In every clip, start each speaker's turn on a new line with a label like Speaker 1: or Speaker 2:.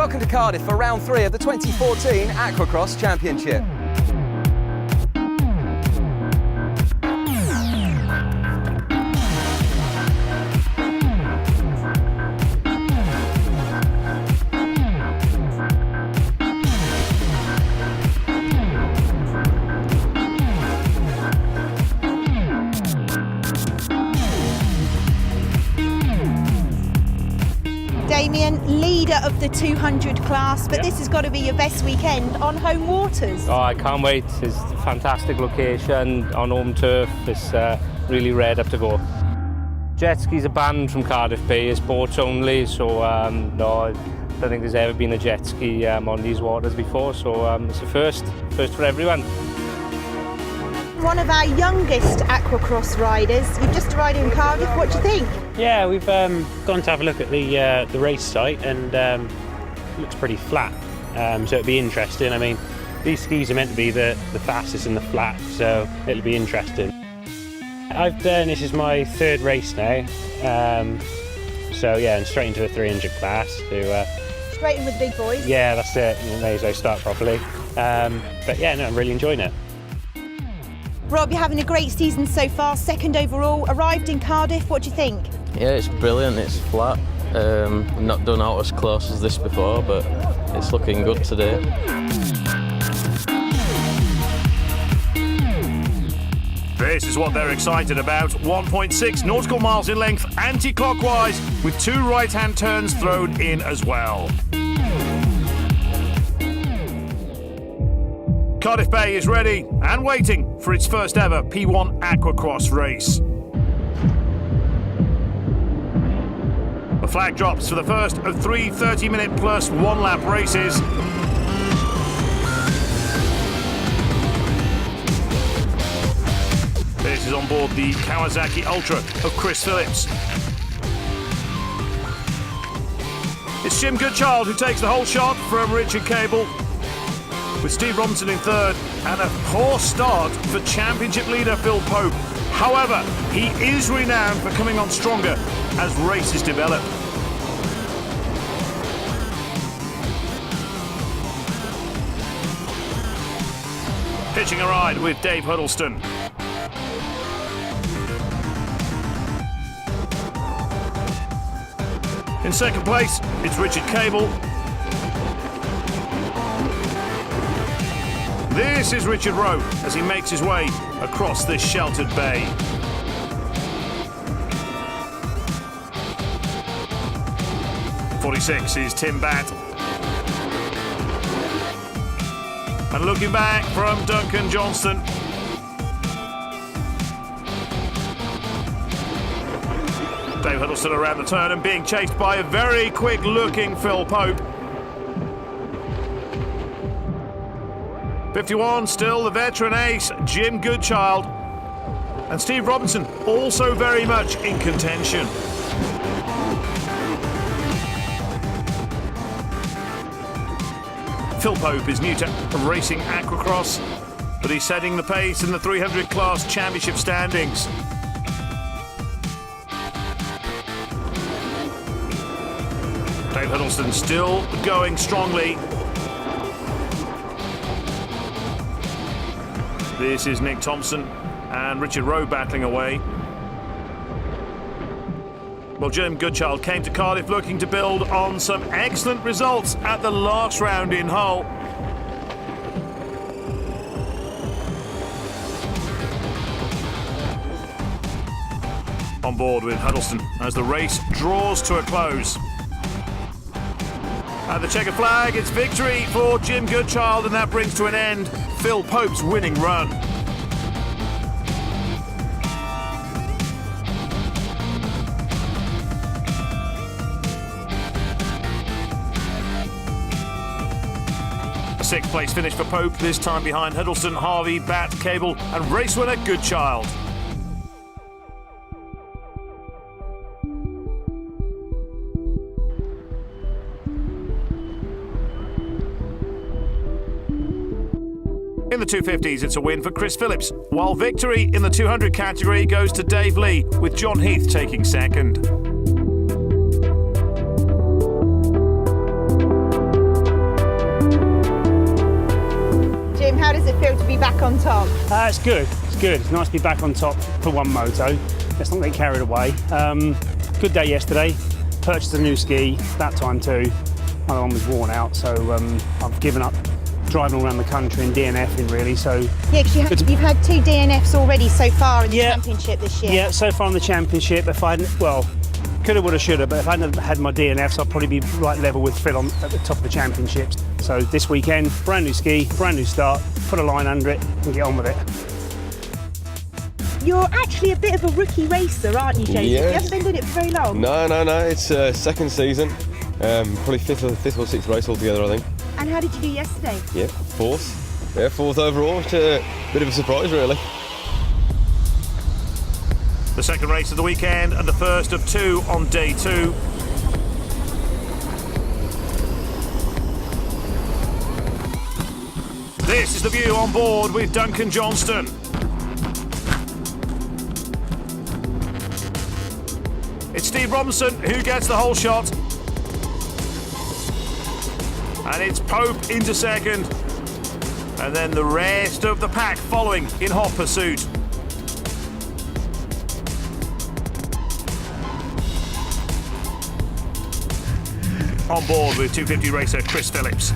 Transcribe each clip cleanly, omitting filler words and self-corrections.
Speaker 1: Welcome to Cardiff for round 3 of the 2014 AquaX Championship.
Speaker 2: Damien, leader of the 200 class, but this has got to be your best weekend on home waters.
Speaker 3: Oh, I can't wait. It's a fantastic location on home turf. It's really reared up to go. Jet skis are banned from Cardiff Bay. It's boats only, so no, I don't think there's ever been a jet ski on these waters before, so it's a first for everyone.
Speaker 2: One of our youngest aquacross riders. You've just arrived in Cardiff. What do you think?
Speaker 4: Yeah, we've gone to have a look at the race site, and it looks pretty flat. So it'll be interesting. I mean, these skis are meant to be the fastest in the flat, so it'll be interesting. This is my 3rd race now. So yeah, and straight into the 300 class.
Speaker 2: Straight in with the big boys.
Speaker 4: Yeah, that's it. You may as well start properly. But yeah, no, I'm really enjoying it.
Speaker 2: Rob, you're having a great season so far, 2nd overall, arrived in Cardiff. What do you think?
Speaker 5: Yeah, it's brilliant, it's flat. I've not done out as close as this before, but it's looking good today.
Speaker 6: This is what they're excited about. 1.6 nautical miles in length, anti-clockwise, with 2 right-hand turns thrown in as well. Cardiff Bay is ready and waiting for its first ever P1 AquaX race. The flag drops for the first of 3 30-minute plus 1-lap races. This is on board the Kawasaki Ultra of Chris Phillips. It's Jim Goodchild who takes the whole shot from Richard Cable, with Steve Robinson in 3rd, and a poor start for championship leader Phil Pope. However, he is renowned for coming on stronger as races develop. Pitching a ride with Dave Huddleston. In 2nd place, it's Richard Cable. This is Richard Rowe as he makes his way across this sheltered bay. '46 is Tim Batt. And looking back from Duncan Johnston. Dave Huddleston around the turn and being chased by a very quick-looking Phil Pope. 51, still the veteran ace, Jim Goodchild. And Steve Robinson also very much in contention. Phil Pope is new to racing aquacross, but he's setting the pace in the 300 class championship standings. Dave Huddleston still going strongly. This is Nick Thompson and Richard Rowe battling away. Well, Jim Goodchild came to Cardiff looking to build on some excellent results at the last round in Hull. On board with Huddleston as the race draws to a close. At the checkered flag, it's victory for Jim Goodchild, and that brings to an end Phil Pope's winning run. A 6th place finish for Pope, this time behind Huddleston, Harvey, Batt, Cable and race winner Goodchild. In the 250s, it's a win for Chris Phillips, while victory in the 200 category goes to Dave Lee, with John Heath taking 2nd.
Speaker 2: does it feel to be back on top?
Speaker 7: It's good. It's good. It's nice to be back on top for one moto. Let's not get carried away. Good day yesterday. Purchased a new ski that time too. My other one was worn out, so I've given up driving all around the country and DNFing really. So
Speaker 2: Yeah, because you've had 2 DNFs already so far in the
Speaker 7: Yeah.
Speaker 2: championship this year.
Speaker 7: yeah, so far in the championship, if I hadn't, well, coulda, woulda, shoulda, but if I hadn't had my DNFs, I'd probably be right level with Phil at the top of the championships. So this weekend, brand new ski, brand new start, put a line under it and get on with it.
Speaker 2: You're actually a bit of a rookie racer, aren't you, Joseph?
Speaker 8: Yes.
Speaker 2: You haven't been doing it for very long.
Speaker 8: No, it's second season. Probably fifth or sixth race altogether, I think.
Speaker 2: And how did you do yesterday?
Speaker 8: Yeah, fourth. Yeah, fourth overall. Which, a bit of a surprise, really.
Speaker 6: The second race of the weekend and the first of 2 on day 2. This is the view on board with Duncan Johnston. It's Steve Robinson who gets the whole shot. And it's Pope into second. And then the rest of the pack following in hot pursuit. On board with 250 racer Chris Phillips.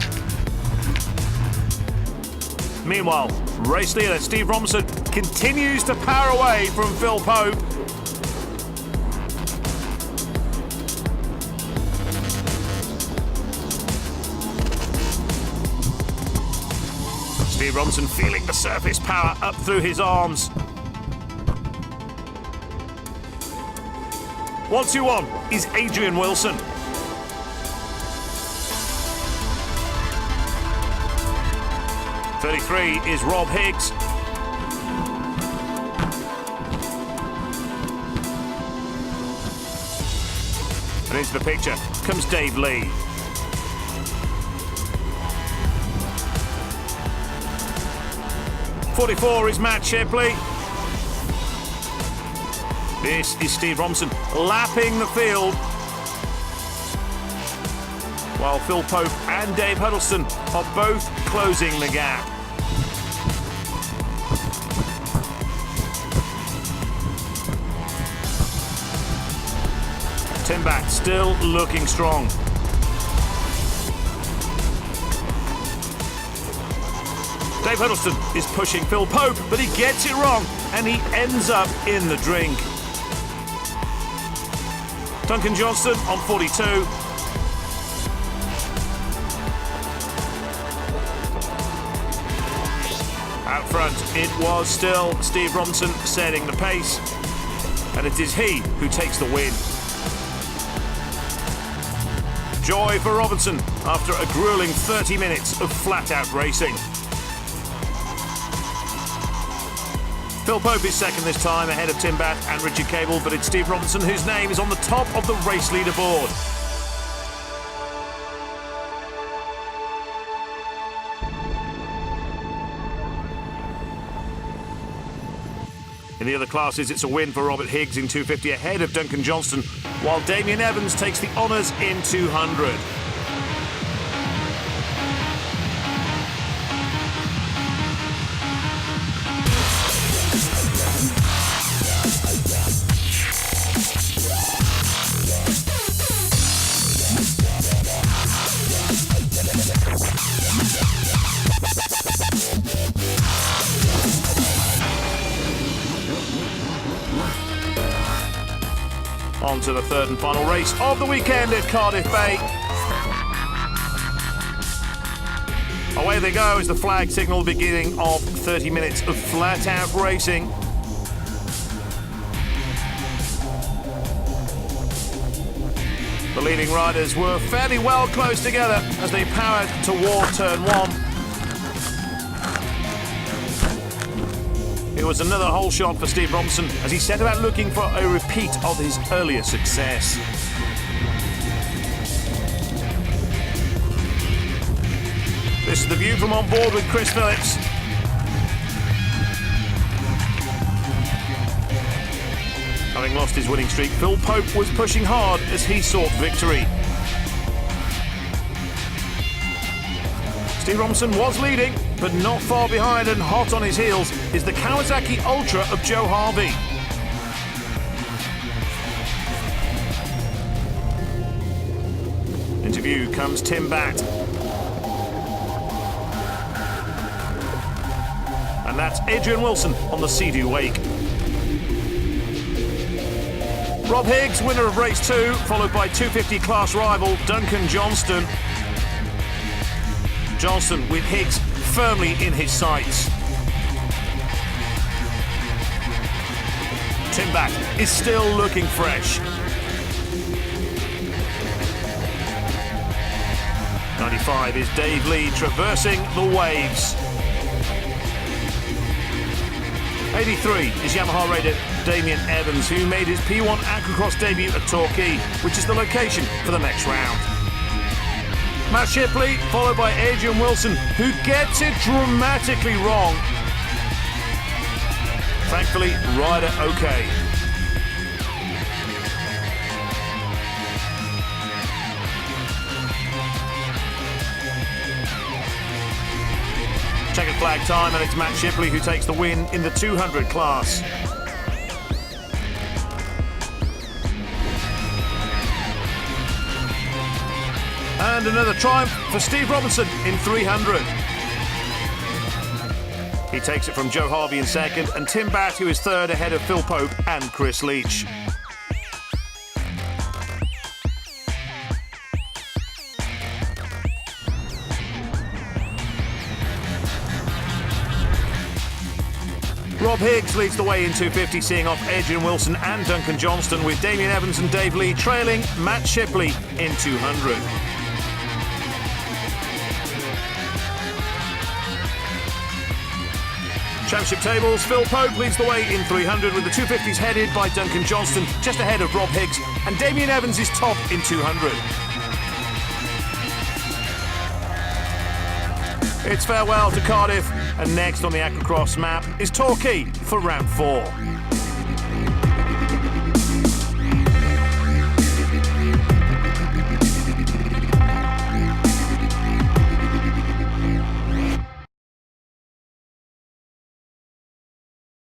Speaker 6: Meanwhile, race leader Steve Robinson continues to power away from Phil Pope. Steve Robinson feeling the surface power up through his arms. 121 is Adrian Wilson. .33 is Rob Higgs. And into the picture comes Dave Lee. .44 is Matt Shipley. This is Steve Robinson lapping the field, while Phil Pope and Dave Huddleston are both closing the gap. Timbat still looking strong. Dave Huddleston is pushing Phil Pope, but he gets it wrong and he ends up in the drink. Duncan Johnston on 42. Out front, it was still Steve Robinson setting the pace, and it is he who takes the win. Joy for Robinson after a grueling 30 minutes of flat-out racing. Phil Pope is second this time, ahead of Timbat and Richard Cable, but it's Steve Robinson whose name is on the top of the race leaderboard. In the other classes, it's a win for Robert Higgs in 250 ahead of Duncan Johnston, while Damien Evans takes the honours in 200. On to the third and final race of the weekend at Cardiff Bay. Away they go as the flag signal the beginning of 30 minutes of flat-out racing. The leading riders were fairly well close together as they powered toward turn 1. It was another whole shot for Steve Robinson as he set about looking for a repeat of his earlier success. This is the view from on board with Chris Phillips. Having lost his winning streak, Phil Pope was pushing hard as he sought victory. Steve Robinson was leading, but not far behind and hot on his heels is the Kawasaki Ultra of Joe Harvey. Into view comes Tim Batt. And that's Adrian Wilson on the Sea-Doo Wake. Rob Higgs, winner of race 2, followed by 250 class rival Duncan Johnston. Johnston with Higgs firmly in his sights. Tim Batt is still looking fresh. 95 is Dave Lee traversing the waves. 83 is Yamaha raider Damien Evans, who made his P1 Aquacross debut at Torquay, which is the location for the next round. Matt Shipley, followed by Adrian Wilson, who gets it dramatically wrong. Thankfully, rider okay. Checkered flag time, and it's Matt Shipley who takes the win in the 200 class. And another triumph for Steve Robinson in 300. He takes it from Joe Harvey in second, and Tim Batt, who is third, ahead of Phil Pope and Chris Leach. Rob Higgs leads the way in 250, seeing off Adrian Wilson and Duncan Johnston, with Damien Evans and Dave Lee trailing Matt Shipley in 200. Championship tables, Phil Pope leads the way in 300, with the 250s headed by Duncan Johnston, just ahead of Rob Higgs, and Damien Evans is top in 200. It's farewell to Cardiff, and next on the Aquacross map is Torquay for round 4.